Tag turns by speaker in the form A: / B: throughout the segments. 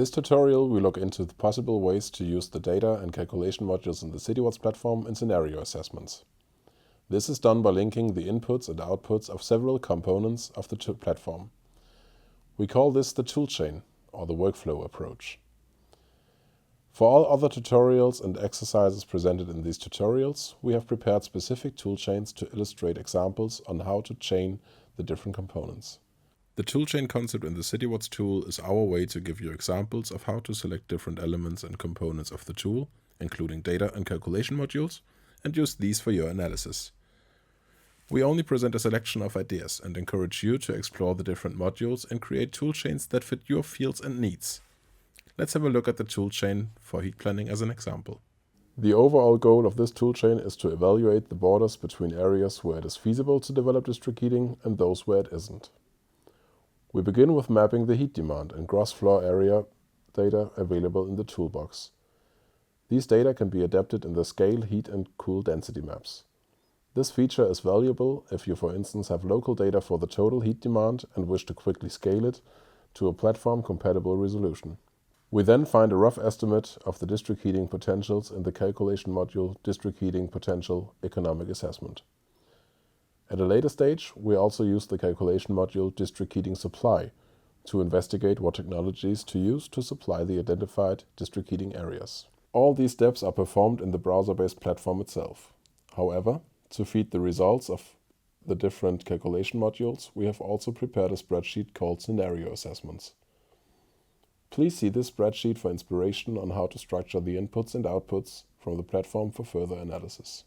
A: this tutorial, we look into the possible ways to use the data and calculation modules in the Citiwatts platform in scenario assessments. This is done by linking the inputs and outputs of several components of the platform. We call this the toolchain, or the workflow approach. For all other tutorials and exercises presented in these tutorials, we have prepared specific toolchains to illustrate examples on how to chain the different components. The toolchain concept in the Citiwatts tool is our way to give you examples of how to select different elements and components of the tool, including data and calculation modules, and use these for your analysis. We only present a selection of ideas and encourage you to explore the different modules and create toolchains that fit your fields and needs. Let's have a look at the toolchain for heat planning as an example. The overall goal of this toolchain is to evaluate the borders between areas where it is feasible to develop district heating and those where it isn't. We begin with mapping the heat demand and gross floor area data available in the toolbox. These data can be adapted in the scale, heat and cool density maps. This feature is valuable if you, for instance, have local data for the total heat demand and wish to quickly scale it to a platform-compatible resolution. We then find a rough estimate of the district heating potentials in the calculation module District Heating Potential Economic Assessment. At a later stage, we also use the calculation module District Heating Supply to investigate what technologies to use to supply the identified district heating areas. All these steps are performed in the browser-based platform itself. However, to feed the results of the different calculation modules, we have also prepared a spreadsheet called Scenario Assessments. Please see this spreadsheet for inspiration on how to structure the inputs and outputs from the platform for further analysis.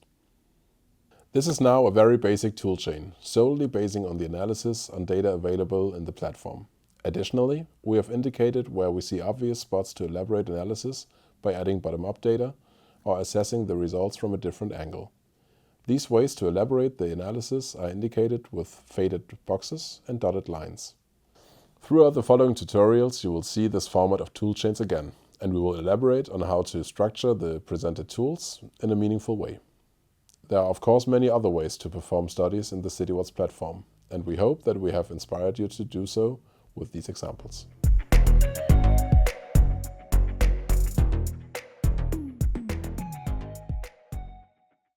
A: This is now a very basic toolchain, solely basing on the analysis on data available in the platform. Additionally, we have indicated where we see obvious spots to elaborate analysis by adding bottom-up data or assessing the results from a different angle. These ways to elaborate the analysis are indicated with faded boxes and dotted lines. Throughout the following tutorials, you will see this format of toolchains again, and we will elaborate on how to structure the presented tools in a meaningful way. There are of course many other ways to perform studies in the Citiwatts platform, and we hope that we have inspired you to do so with these examples.